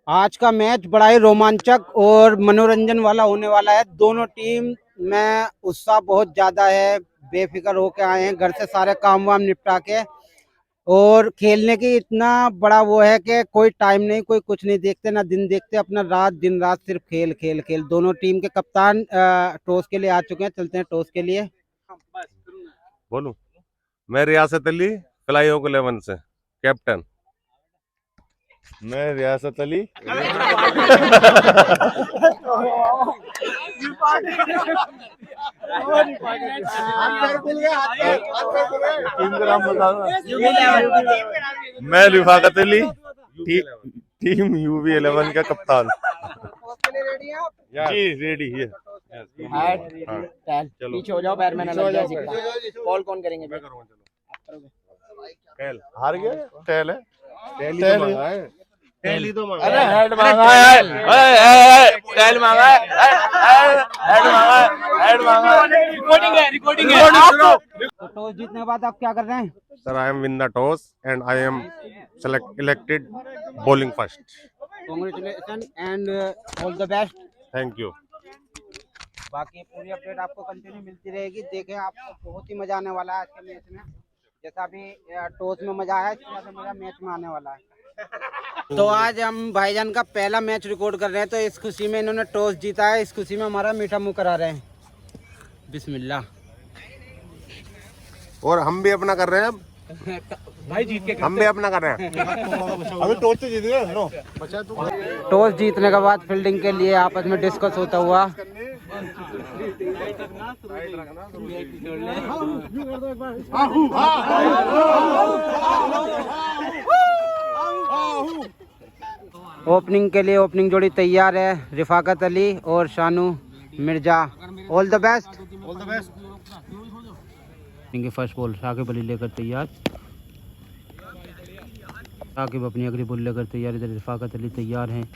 आज का मैच बड़ा ही रोमांचक और मनोरंजन वाला होने वाला है। दोनों टीम में उत्साह बहुत ज्यादा है। बेफिक्र होके आए हैं घर से सारे काम वाम निपटा के, और खेलने की इतना बड़ा वो है कि कोई टाइम नहीं, कोई कुछ नहीं देखते, ना दिन देखते, अपना रात दिन रात सिर्फ खेल खेल खेल। दोनों टीम के कप्तान टॉस के लिए आ चुके हैं। चलते हैं टॉस के लिए। बोलूं, मैं रियासत अली फ्लाईओवर 11 से कैप्टन। मैं रियासत अली मैं रिफाकत अली टीम UV11 का कप्तान। जी रेडी है। चलो पीछे हो जाओ, बैट्समैन अलग जाए। कॉल कौन करेंगे? मैं करूंगा। चलो टेल हार गया। टेल है। टेल ही तो मांगा। अरे हेड मांगा है। टेल मांगा है। हेड मांगा है। हेड मांगा है। रिकॉर्डिंग है। तो टॉस जीतने के बाद आप क्या कर रहे हैं? Sir, I am win the toss and I am elected bowling first. Congratulations and all the best. Thank you. बाकी पूरी अपडेट आपको कंटिन्यू मिलती रहेगी। देखें, आपको बहुत ही मजा आने वाला है आज के मैच में। जैसा अभी टॉस में मजा आया, इससे ज्यादा मजा मैच में आने वाला है। तो आज हम भाईजान का पहला मैच रिकॉर्ड कर रहे हैं, तो इस खुशी में इन्होंने टॉस जीता है। इस खुशी में हमारा मीठा मुंह करा रहे हैं। बिस्मिल्लाह। और हम भी अपना कर रहे हैं। भाई जीत के हम भी अपना कर रहे हैं। अभी टॉस तो जीत गए। नो बचा तू। टॉस जीतने के बाद फील्डिंग के लिए आपस में डिस्कस होता हुआ। ओपनिंग के लिए ओपनिंग जोड़ी तैयार है, रिफाकत अली और Shanu Mirza. All the best. All the best. इनके फर्स्ट बॉल साकिब अली लेकर तैयार। साकिब अपनी अगली बॉल लेकर तैयार। इधर रिफाकत अली तैयार हैं।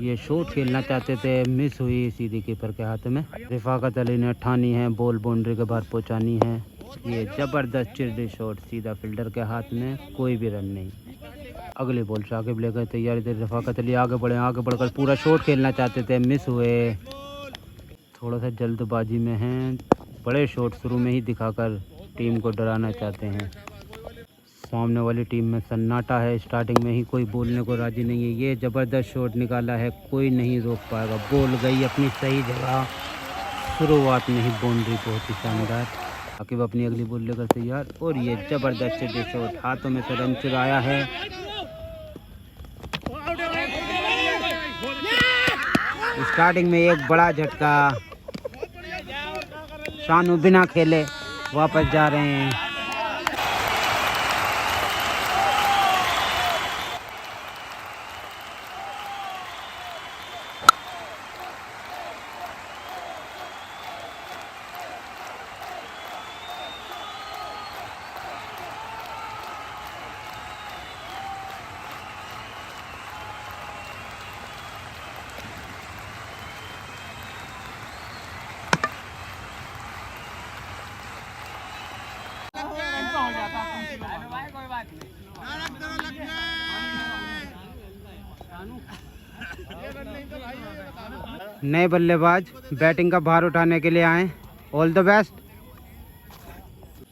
ये शॉट खेलना चाहते थे, मिस हुई सीधी कीपर के हाथ में। रिफाकत अली ने ठानी है बॉल बाउंड्री के बाहर पहुंचानी है। ये जबरदस्त चिरडी शॉट सीधा फील्डर के हाथ में, कोई भी रन नहीं। अगली बॉल साकिब लेकर तैयार। इधर रिफाकत अली आगे बढ़े, आगे बढ़कर पूरा शॉट खेलना चाहते थे, मिस हुए। थोड़ा सा जल्दबाजी में हैं, बड़े शॉट शुरू में ही दिखाकर टीम को डराना चाहते हैं। सामने वाली टीम में सन्नाटा है, स्टार्टिंग में ही कोई बोलने को राजी नहीं है। ये ज़बरदस्त शॉट निकाला है, कोई नहीं रोक पाएगा। बॉल गई अपनी सही जगह, शुरुआत में ही बाउंड्री, बहुत ही शानदार। आकिब अपनी अगली बॉल लेकर तैयार, और ये ज़बरदस्त चिड़ी शॉट, हाथों में से रन चुराया है। स्टार्टिंग में एक बड़ा झटका, शानू बिना खेले वापस जा रहे हैं। नए बल्लेबाज बैटिंग का भार उठाने के लिए आए। All the best.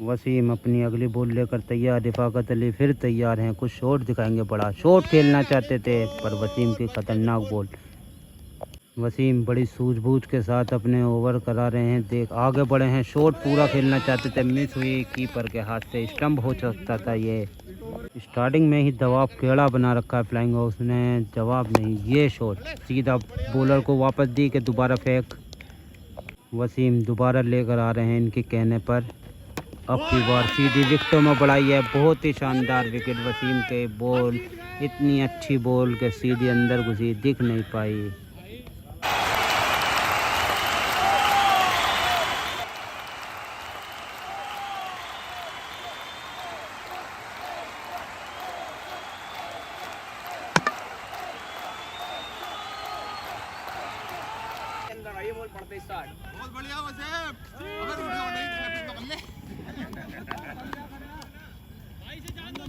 वसीम अपनी अगली बॉल लेकर तैयार। रिफाकत अली फिर तैयार हैं, कुछ शॉट दिखाएंगे। बड़ा शॉट खेलना चाहते थे, पर वसीम की खतरनाक बॉल। वसीम बड़ी सूझबूझ के साथ अपने ओवर करा रहे हैं। देख आगे बढ़े हैं, शॉट पूरा खेलना चाहते थे, मिस हुई कीपर के हाथ से। स्टंप हो सकता था ये। स्टार्टिंग में ही दबाव केड़ा बना रखा है फ्लाइंग हाउस ने, जवाब नहीं। ये शॉट सीधा बॉलर को वापस दी कि दोबारा फेंक। वसीम दोबारा लेकर आ रहे हैं इनके कहने पर। अब की बार सीधी विकेटों में बढ़ाई है, बहुत ही शानदार विकेट वसीम के। बॉल इतनी अच्छी बॉल के सीधी अंदर घुसी, दिख नहीं पाई। बहुत बढ़िया वैसे। अगर वीडियो नहीं तो बल्ले। भाई से जान दो,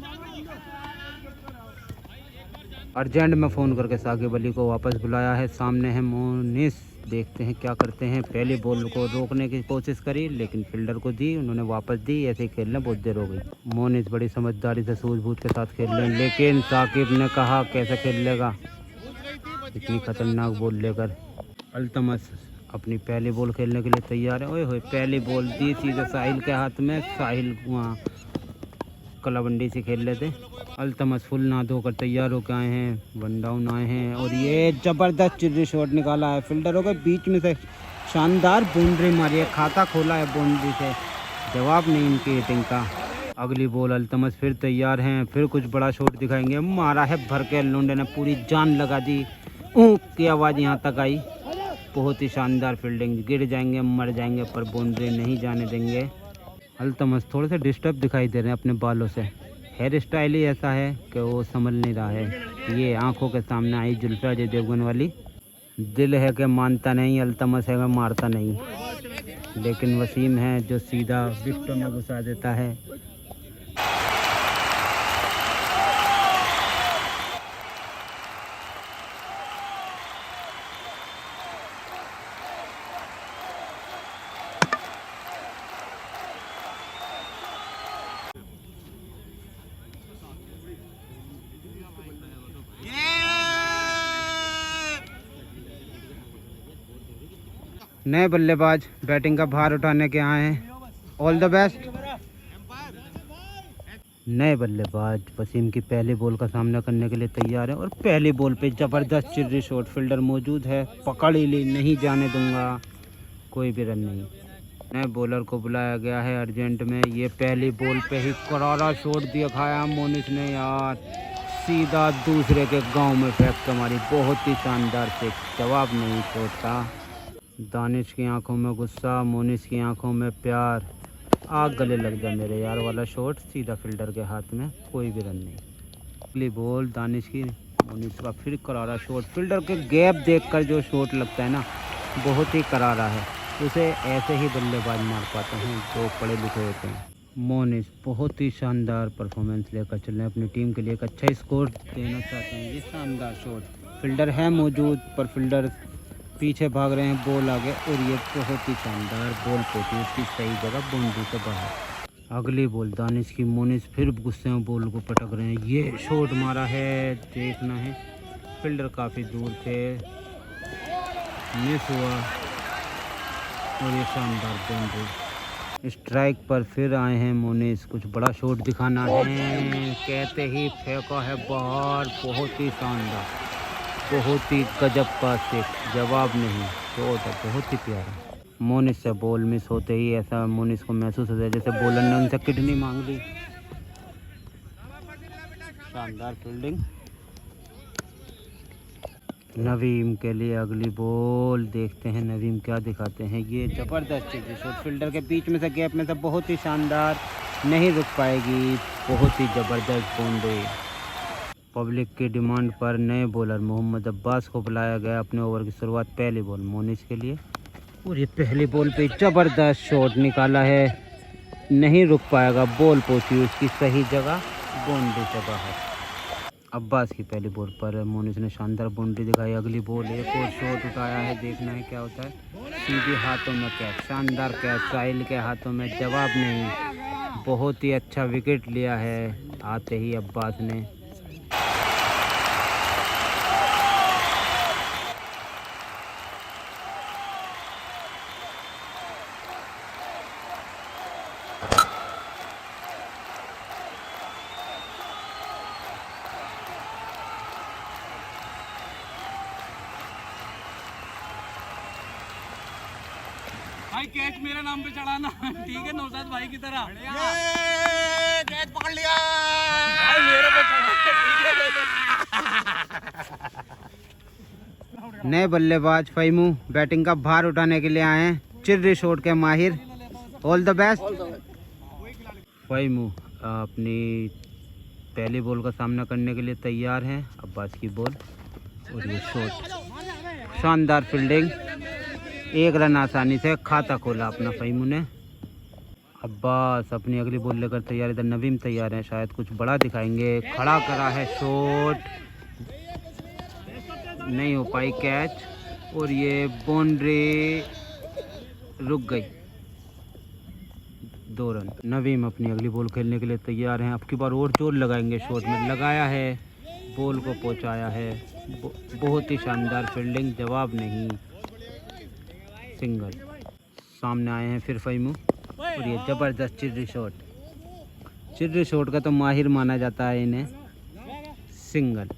अर्जेंट में फ़ोन करके साकिब अली को वापस बुलाया है। सामने है मोनिस, देखते हैं क्या करते हैं। पहली बॉल को रोकने की कोशिश करी लेकिन फील्डर को दी, उन्होंने वापस दी। ऐसे ही खेलने बहुत देर हो गई। मोनिस बड़ी समझदारी से सूझबूझ के साथ खेल रहे हैं, लेकिन साकिब ने कहा कैसे खेल लेगा इतनी खतरनाक बॉल लेकर। अल्तमस अपनी पहली बॉल खेलने के लिए तैयार है। ओए होए, पहली बॉल दी सीधे साहिल के हाथ में। साहिल वहाँ कलाबंडी से खेल लेते। अल्तमस फुल नहा धोकर तैयार होकर आए हैं, वन डाउन आए हैं और ये ज़बरदस्त चिर्री शॉट निकाला है। फील्डरों के बीच में से शानदार बाउंड्री मारी है, खाता खोला है बाउंड्री से। जवाब नहीं इनकी हिटिंग का। अगली बॉल अल्तमस फिर तैयार हैं, फिर कुछ बड़ा शॉट दिखाएंगे। मारा है भर के, लुंडे ने पूरी जान लगा दी। ऊँक की आवाज़ यहाँ तक आई। बहुत ही शानदार फील्डिंग, गिर जाएंगे मर जाएंगे पर बाउंड्री नहीं जाने देंगे। अल्तमस थोड़े से डिस्टर्ब दिखाई दे रहे हैं अपने बालों से। हेयर स्टाइल ही ऐसा है कि वो समझ नहीं रहा है। ये आंखों के सामने आई जुल्फे अजय देवगन वाली। दिल है कि मानता नहीं, अल्तमस है कि मारता नहीं, लेकिन वसीम है जो सीधा विकेटों में घुसा देता है। नए बल्लेबाज बैटिंग का भार उठाने के आए हैं। All the best. नए बल्लेबाज वसीम की पहली बॉल का सामना करने के लिए तैयार है और पहली बॉल पे ज़बरदस्त चिर्री शॉट। फील्डर मौजूद है, पकड़ ही ली, नहीं जाने दूंगा, कोई भी रन नहीं। नए बॉलर को बुलाया गया है अर्जेंट में। ये पहली बॉल पे ही करारा शॉट दिया खाया मोनिस ने यार, सीधा दूसरे के गांव में फेंक के मारी। बहुत ही शानदार से, जवाब नहीं शॉट का। दानिश की आंखों में गुस्सा, मोनिस की आंखों में प्यार। आग गले लग जाए मेरे यार वाला शॉट, सीधा फील्डर के हाथ में, कोई भी रन नहीं। अगली बॉल दानिश की, मोनिस का फिर करारा शॉट। फील्डर के गैप देखकर जो शॉट लगता है ना, बहुत ही करारा है। उसे ऐसे ही बल्लेबाज मार पाते हैं जो पढ़े लिखे होते हैं। मोनिस बहुत ही शानदार परफॉर्मेंस लेकर चल रहे हैं, अपनी टीम के लिए एक अच्छा स्कोर देना चाहते हैं। ये शानदार शॉट, फील्डर है मौजूद पर फील्डर पीछे भाग रहे हैं, बॉल आगे और ये बहुत ही शानदार बॉल पहुंची उसकी सही जगह, बाउंड्री से बाहर। अगली बॉल दानिश की, मोनिस फिर गुस्से में बॉल को पटक रहे हैं। ये शॉट मारा है, देखना है, फील्डर काफ़ी दूर थे, मिस हुआ और ये शानदार बाउंड्री। स्ट्राइक पर फिर आए हैं मोनिस, कुछ बड़ा शॉट दिखाना है, कहते ही फेंका है बाहर। बहुत ही शानदार, बहुत ही गजब का सिख, जवाब नहीं, शॉट है बहुत ही प्यारा। मोनिस से बॉल मिस होते ही ऐसा मोनिस को महसूस होता है जैसे बॉलर ने उनसे किडनी मांग ली। शानदार फील्डिंग। नवीम के लिए अगली बॉल, देखते हैं नवीम क्या दिखाते हैं। ये ज़बरदस्त चीज़ शॉट, फील्डर के बीच में से गैप में से, बहुत ही शानदार, नहीं रुक पाएगी, बहुत ही ज़बरदस्त बाउंड्री। पब्लिक की डिमांड पर नए बॉलर मोहम्मद अब्बास को बुलाया गया। अपने ओवर की शुरुआत पहली बॉल मोनिस के लिए और ये पहली बॉल पे ज़बरदस्त शॉट निकाला है, नहीं रुक पाएगा, बॉल पहुंची उसकी सही जगह, बाउंड्री से बाहर। अब्बास की पहली बॉल पर मोनिस ने शानदार बाउंड्री दिखाई। अगली बॉल एक और शॉट उठाया है, देखना है क्या होता है। सीधे हाथों में कैच, शानदार कैच साहिल के हाथों में, जवाब नहीं। बहुत ही अच्छा विकेट लिया है आते ही अब्बास ने। भाई कैच मेरा नाम पे चढ़ाना, ठीक है, नौशाद भाई की तरह। कैच पकड़ लिया भाई मेरे पे नए बल्लेबाज फहीमू बैटिंग का भार उठाने के लिए आए हैं, चिर्री शॉट के माहिर। All the best. फहीमू अपनी पहली बॉल का सामना करने के लिए तैयार हैं। अब्बास की बॉल और ये शॉट, शानदार फील्डिंग, एक रन आसानी से खाता खोला अपना फहीमू ने। अब्बास अपनी अगली बॉल लेकर तैयार, इधर नवीम तैयार है, शायद कुछ बड़ा दिखाएंगे। खड़ा करा है शॉट, नहीं हो पाई कैच और ये बाउंड्री रुक गई। 2 रन। नवीम अपनी अगली बॉल खेलने के लिए तैयार हैं। अब की बार और जोर लगाएंगे, शॉट में लगाया है, बॉल को पहुंचाया है, बहुत ही शानदार फील्डिंग, जवाब नहीं, सिंगल। सामने आए हैं फिर फहीमू और ये ज़बरदस्त चिर्री शॉट। चिर्री शॉट का तो माहिर माना जाता है इन्हें। सिंगल।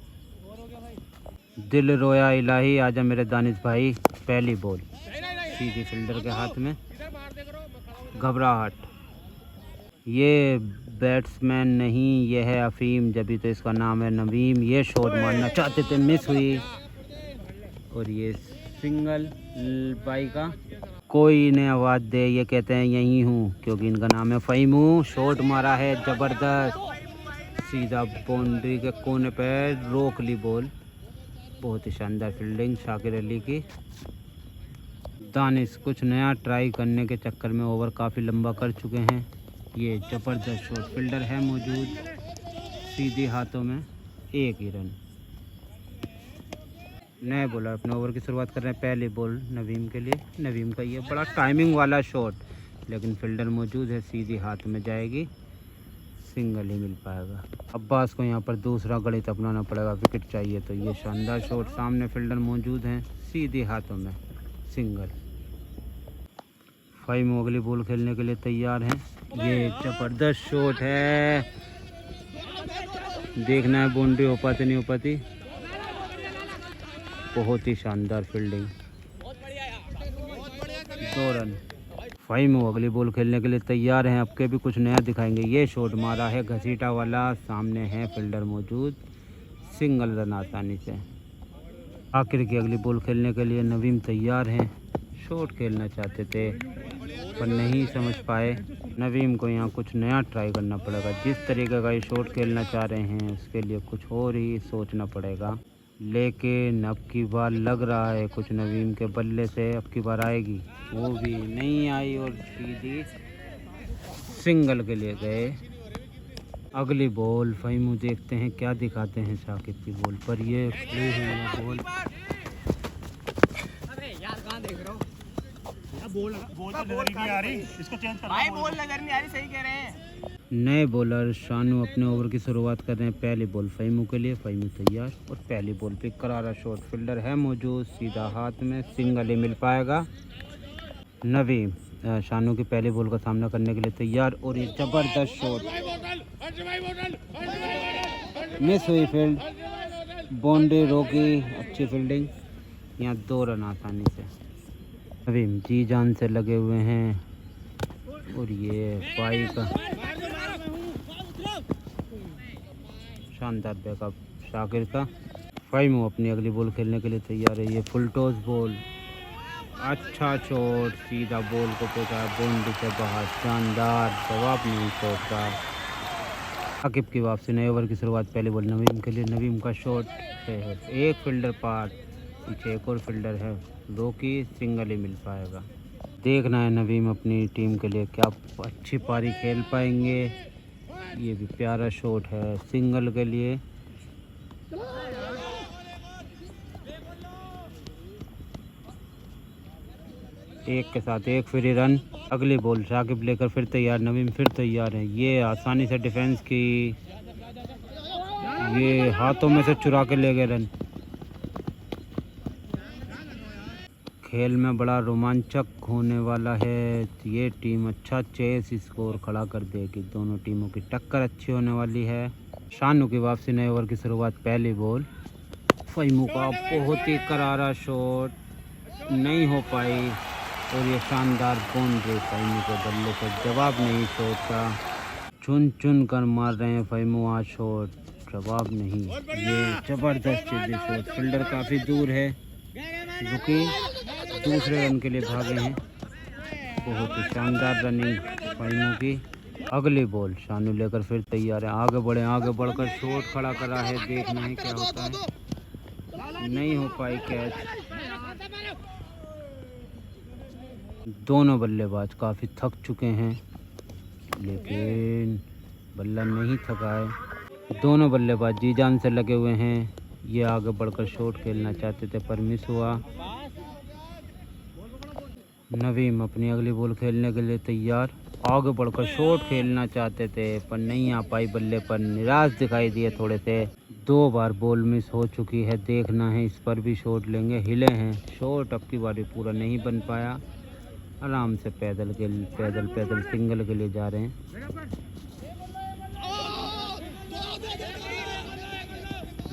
दिल रोया इलाही आजा मेरे दानिश भाई। पहली बॉल सीधी फील्डर के हाथ में। घबराहट। ये बैट्समैन नहीं, ये है अफीम, जभी तो इसका नाम है नवीम। ये शॉट मारना चाहते थे, मिस हुई और ये सिंगल बाई का। कोई इन्हें आवाज़ दे, ये कहते हैं यहीं हूँ, क्योंकि इनका नाम है फहीमू। शॉट मारा है ज़बरदस्त, सीधा बाउंड्री के कोने पर रोक ली बॉल। बहुत ही शानदार फील्डिंग शाकिर अली की। दानिश कुछ नया ट्राई करने के चक्कर में ओवर काफ़ी लंबा कर चुके हैं। ये ज़बरदस्त शॉट, फील्डर है मौजूद, सीधे हाथों में, 1 ही रन। नए बॉलर अपने ओवर की शुरुआत कर रहे हैं। पहली बॉल नवीम के लिए। नवीम का ये बड़ा टाइमिंग वाला शॉट, लेकिन फील्डर मौजूद है, सीधी हाथ में जाएगी, सिंगल ही मिल पाएगा। अब्बास को यहाँ पर दूसरा गणित अपनाना पड़ेगा, विकेट चाहिए। तो ये शानदार शॉट, सामने फील्डर मौजूद हैं, सीधे हाथों में, सिंगल। फहीमू अगली बॉल खेलने के लिए तैयार हैं। ये ज़बरदस्त शॉट है, देखना है बाउंड्री हो पाती नहीं हो पाती। बहुत ही शानदार फील्डिंग, 2 रन। फहीमू अगली बॉल खेलने के लिए तैयार हैं। अब के भी कुछ नया दिखाएंगे। ये शॉट मारा है घसीटा वाला, सामने है फील्डर मौजूद, सिंगल रन आसानी से। आखिर की अगली बॉल खेलने के लिए नवीम तैयार हैं। शॉट खेलना चाहते थे पर नहीं समझ पाए। नवीम को यहाँ कुछ नया ट्राई करना पड़ेगा। जिस तरीके का ये शॉट खेलना चाह रहे हैं उसके लिए कुछ और ही सोचना पड़ेगा। लेकिन अब की बार लग रहा है कुछ नवीम के बल्ले से अब की बार आएगी, वो भी नहीं आई और सीधी सिंगल के लिए गए। अगली बॉल फहीमू देखते हैं क्या दिखाते हैं शाकिब की बॉल पर। ये फ्री हुई है बॉल। नए बॉलर शानू अपने ओवर की शुरुआत कर रहे हैं। पहली बॉल फहीमू के लिए। फहीमू तैयार और पहली बॉल पे करारा शॉट, फील्डर है मौजूद, सीधा हाथ में, सिंगल ही मिल पाएगा। नवीम शानू की पहली बॉल का सामना करने के लिए तैयार और ये ज़बरदस्त शॉट, मिस हुई फील्ड, बाउंड्री रोकी, अच्छी फील्डिंग, यहाँ 2 रन आसानी से। नवीम जी जान से लगे हुए हैं और ये बाई का शानदार बैकअप शाकिर का। फहीमू अपनी अगली बॉल खेलने के लिए तैयार है। ये फुल टॉस बॉल, अच्छा शॉट, सीधा बॉल को पहुंचा बाउंड्री से बाहर, शानदार, जवाब नहीं शॉट का। शाकिब की वापसी, नए ओवर की शुरुआत। पहली बॉल नवीम के लिए। नवीम का शॉट है, एक फील्डर पार, पीछे एक और फील्डर है, रोकी, सिंगल ही मिल पाएगा। देखना है नवीम अपनी टीम के लिए क्या अच्छी पारी खेल पाएंगे। ये भी प्यारा शॉट है सिंगल के लिए। एक के साथ एक फ्री रन। अगली बॉल शाकिब लेकर फिर तैयार। नवीम फिर तैयार है। ये आसानी से डिफेंस की, ये हाथों में से चुरा के ले गए रन। खेल में बड़ा रोमांचक होने वाला है। ये टीम अच्छा चेस स्कोर खड़ा कर देगी। दोनों टीमों की टक्कर अच्छी होने वाली है। शानू की वापसी, नए ओवर की शुरुआत। पहली बॉल फहीमू का बहुत ही करारा शॉट, नहीं हो पाई और ये शानदार बाउंड्री फहीमू के बल्ले से, जवाब नहीं शॉट का। चुन चुन कर मार रहे हैं फहीमू आज शॉट, जवाब नहीं। ये ज़बरदस्त शॉट, फील्डर काफ़ी दूर है, रुकी, दूसरे रन के लिए भागे हैं। बहुत ही शानदार रनिंग फहीमू की। अगली बॉल शानू लेकर फिर तैयार है। आगे बढ़े, आगे बढ़कर शॉट खड़ा करा है, देखना है क्या होता है। नहीं हो पाई कैच। दोनों बल्लेबाज काफ़ी थक चुके हैं, लेकिन बल्ला नहीं थका है। दोनों बल्लेबाज जी जान से लगे हुए हैं। ये आगे बढ़कर शॉट खेलना चाहते थे पर मिस हुआ। नवीम अपनी अगली बॉल खेलने के लिए तैयार। आगे बढ़कर शॉट खेलना चाहते थे पर नहीं आ पाई बल्ले पर, निराश दिखाई दिए थोड़े से। 2 बार बॉल मिस हो चुकी है, देखना है इस पर भी शॉट लेंगे। हिले हैं शॉट, अब की बारी पूरा नहीं बन पाया। आराम से पैदल सिंगल के लिए जा रहे हैं।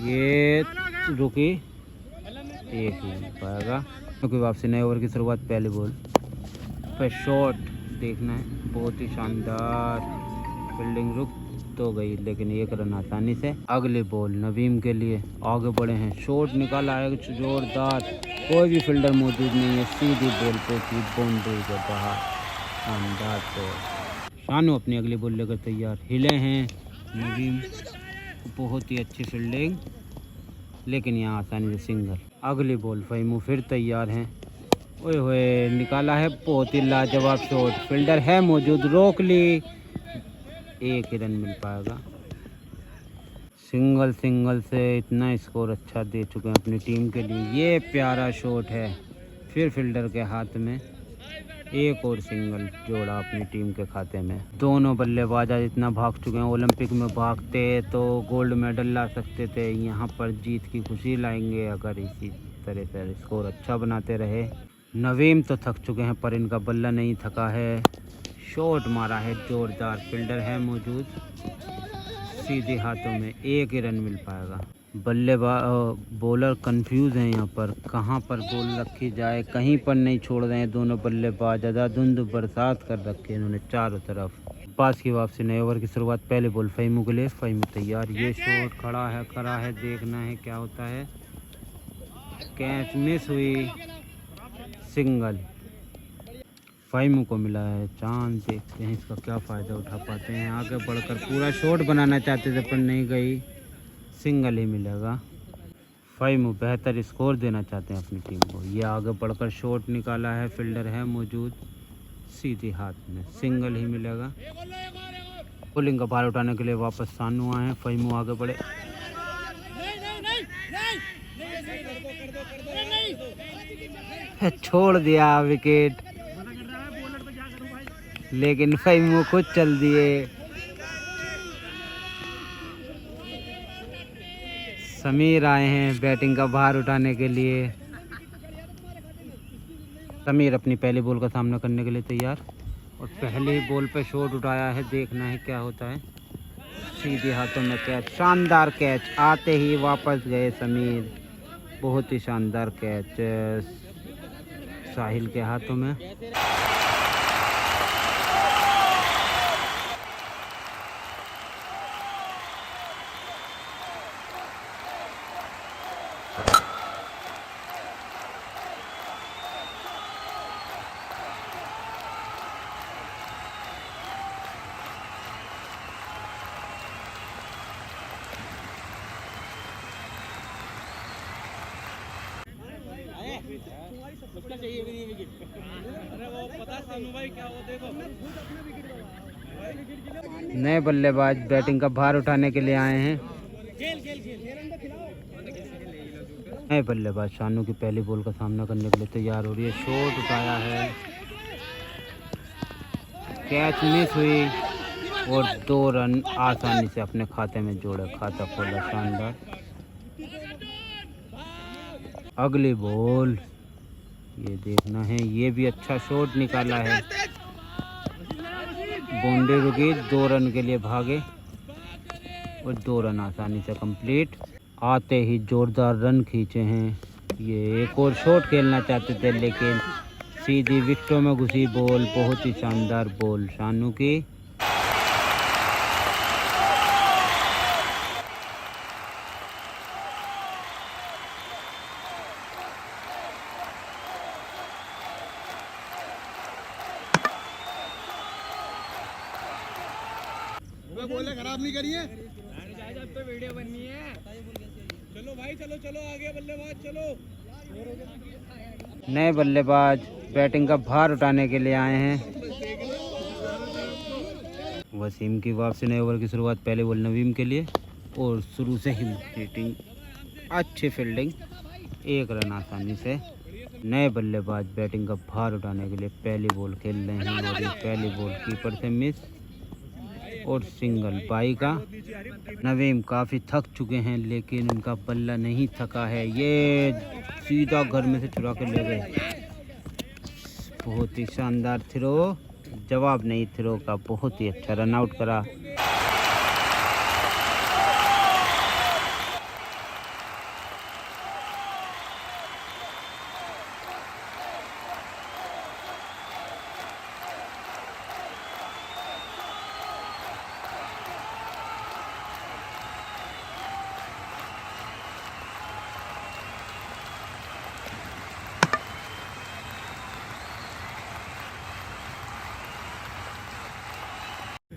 ये रुकी, एक ही पाएगा क्योंकि वापसी नए ओवर की शुरुआत। पहली बॉल पर शॉट देखना है, बहुत ही शानदार फील्डिंग, रुक तो गई लेकिन 1 रन आसानी से। अगली बॉल नवीम के लिए, आगे बढ़े हैं, शॉट निकाला है जोरदार, कोई भी फील्डर मौजूद नहीं है, सीधी बॉल पहुंची बाउंड्री के बाहर। शानदार शॉट। शानू अपनी अगली बॉल लेकर तैयार। हिले हैं नवीम, बहुत ही अच्छी फील्डिंग लेकिन यहाँ आसानी से सिंगल। अगली बॉल फहीमू फिर तैयार हैं। ओए होए, निकाला है, बहुत ही लाजवाब शॉट, फील्डर है मौजूद, रोक ली, 1 ही रन मिल पाएगा। सिंगल से इतना स्कोर अच्छा दे चुके हैं अपनी टीम के लिए। ये प्यारा शॉट है, फिर फील्डर के हाथ में, 1 और सिंगल जोड़ा अपनी टीम के खाते में। दोनों बल्लेबाज आज इतना भाग चुके हैं, ओलंपिक में भागते तो गोल्ड मेडल ला सकते थे, यहाँ पर जीत की खुशी लाएंगे अगर इसी तरह से स्कोर अच्छा बनाते रहे। नवीम तो थक चुके हैं पर इनका बल्ला नहीं थका है, शॉट मारा है जोरदार, फील्डर है मौजूद, सीधे हाथों में, 1 ही रन मिल पाएगा। बॉलर कंफ्यूज हैं यहाँ पर, कहाँ पर बॉल रखी जाए, कहीं पर नहीं छोड़ रहे हैं दोनों बल्लेबाज। अंधाधुंध बरसात कर रखे इन्होंने चारों तरफ। पास की वापसी नए ओवर की शुरुआत। पहले बॉल फहीमू के लिए, फहीमू तैयार। ये शॉट खड़ा है, देखना है क्या होता है। कैच मिस हुई, सिंगल। फहीमू को मिला है चांस, देखते हैं इसका क्या फ़ायदा उठा पाते हैं। आगे बढ़कर पूरा शॉट बनाना चाहते थे पर नहीं गई, सिंगल ही मिलेगा। फहीमू बेहतर स्कोर देना चाहते हैं अपनी टीम को। ये आगे बढ़कर शॉट निकाला है, फील्डर है मौजूद, सीधे हाथ में, सिंगल ही मिलेगा। बॉलिंग का भार उठाने के लिए वापस शानू आए हैं। फहीमू आगे बढ़े, छोड़ दिया विकेट, लेकिन फहीमू खुद चल दिए। समीर आए हैं बैटिंग का भार उठाने के लिए। समीर अपनी पहली बॉल का सामना करने के लिए तैयार और पहली बॉल पे शॉट उठाया है, देखना है क्या होता है। सीधे हाथों में कैच, शानदार कैच, आते ही वापस गए समीर, बहुत ही शानदार कैच साहिल के हाथों में। नए बल्लेबाज बैटिंग का भार उठाने के लिए आए हैं। नए बल्लेबाज शानू की पहली बॉल का सामना करने के लिए तैयार हो रही है। शॉट उठाया है, कैच मिस हुई और 2 रन आसानी से अपने खाते में जोड़े, खाता खोला, शानदार। अगली बॉल ये देखना है, ये भी अच्छा शॉट निकाला है, बाउंड्री रुकी, 2 रन के लिए भागे और 2 रन आसानी से कंप्लीट। आते ही जोरदार रन खींचे हैं। ये एक और शॉट खेलना चाहते थे लेकिन सीधी विकेटों में घुसी बॉल, बहुत ही शानदार बॉल शानू की। बोले खराब नहीं करिए, तो वीडियो बननी है। चलो भाई, चलो चलो आगे बल्लेबाज चलो। नए बल्लेबाज बैटिंग का भार उठाने के लिए आए हैं। वसीम की वापसी नए ओवर की शुरुआत। पहले बॉल नवीम के लिए और शुरू से ही बैटिंग अच्छी फील्डिंग, 1 रन आसानी से। नए बल्लेबाज बैटिंग का भार उठाने के लिए पहली बॉल खेल रहे हैं और ये पहली बॉल कीपर से मिस और सिंगल बाई का। नवीम काफ़ी थक चुके हैं लेकिन उनका बल्ला नहीं थका है, ये सीधा घर में से चुरा के ले गए। बहुत ही शानदार थ्रो, जवाब नहीं थ्रो का, बहुत ही अच्छा रन आउट करा।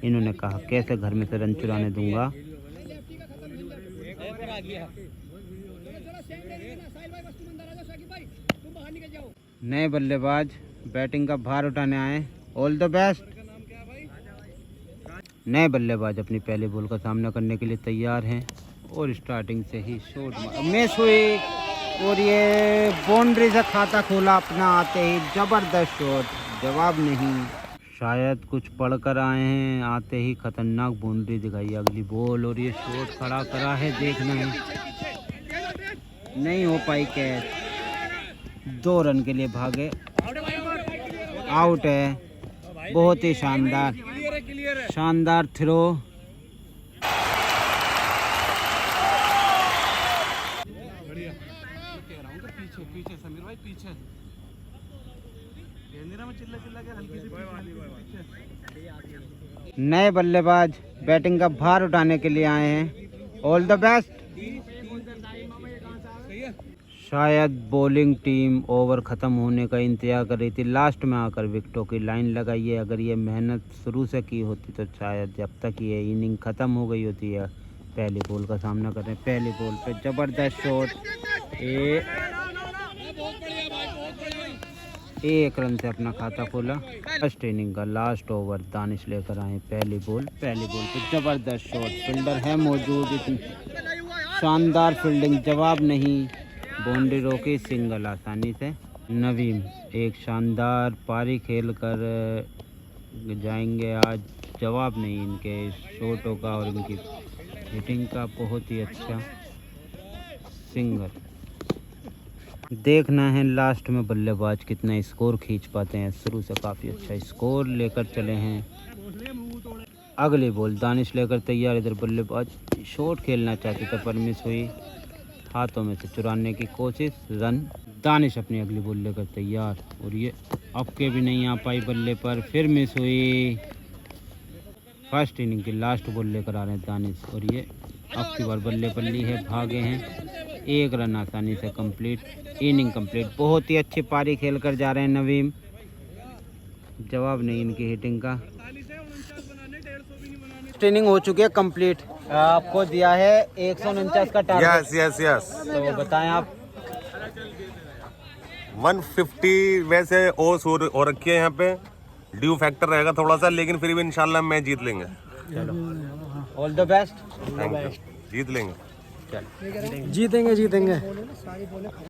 इन्होंने कहा कैसे घर में से रन चुराने दूंगा। नए बल्लेबाज बैटिंग का भार उठाने आए, ऑल द बेस्ट। नए बल्लेबाज अपनी पहली बॉल का सामना करने के लिए तैयार हैं और स्टार्टिंग से ही शॉट मिस हुई और ये बाउंड्री से खाता खोला अपना आते ही, जबरदस्त शॉट, जवाब नहीं। शायद कुछ पढ़कर आए हैं, आते ही खतरनाक बाउंड्री दिखाई अगली बॉल और ये शॉट खड़ा करा है, देखना है, नहीं हो पाई कैच। 2 रन के लिए भागे, आउट है। बहुत ही शानदार शानदार थ्रो। पीछे समीर भाई, पीछे नए बल्लेबाज बैटिंग का भार उठाने के लिए आए हैं, ऑल द बेस्ट। शायद बॉलिंग टीम ओवर ख़त्म होने का इंतजार कर रही थी, लास्ट में आकर विकेटों की लाइन लगाई है। अगर ये मेहनत शुरू से की होती तो शायद जब तक ये इनिंग ख़त्म हो गई होती है। पहली बॉल का सामना कर रहे हैं, पहली बॉल पे ज़बरदस्त शॉट, 1 रन से अपना खाता खोला। फर्स्ट इनिंग का लास्ट ओवर दानिश लेकर आए पहली बॉल पे ज़बरदस्त शॉट, फील्डर है मौजूद, इतनी शानदार फील्डिंग, जवाब नहीं, बाउंड्री रोकी, सिंगल आसानी से। नवीम एक शानदार पारी खेल कर जाएंगे आज, जवाब नहीं इनके शॉटों का और इनकी हिटिंग का, बहुत ही अच्छा सिंगल। देखना है लास्ट में बल्लेबाज कितना स्कोर खींच पाते हैं। शुरू से काफ़ी अच्छा स्कोर लेकर चले हैं। अगली बॉल दानिश लेकर तैयार, इधर बल्लेबाज शॉट खेलना चाहते थे पर मिस हुई, हाथों में से चुराने की कोशिश, रन। दानिश अपनी अगली बॉल लेकर तैयार और ये अब के भी नहीं आ पाई बल्ले पर, फिर मिस हुई। फर्स्ट इनिंग की लास्ट बॉल लेकर आ रहे हैं दानिश और ये अब की बार बल्ले पर ली है, भागे हैं, 1 रन आसानी से कंप्लीट, इनिंग कंप्लीट। बहुत ही अच्छी पारी खेल कर जा रहे हैं नवीम, जवाब नहीं इनकी हिटिंग का। इनिंग हो चुकी है कंप्लीट, आपको दिया है 149 का टारगेट। यस तो बताएं आप। 150 वैसे ओस हो रखी है यहाँ पे, ड्यू फैक्टर रहेगा थोड़ा सा, लेकिन फिर भी इंशाल्लाह मैच जीत लेंगे। चलो all the best, thank you, जीत लेंगे। चलो जीतेंगे।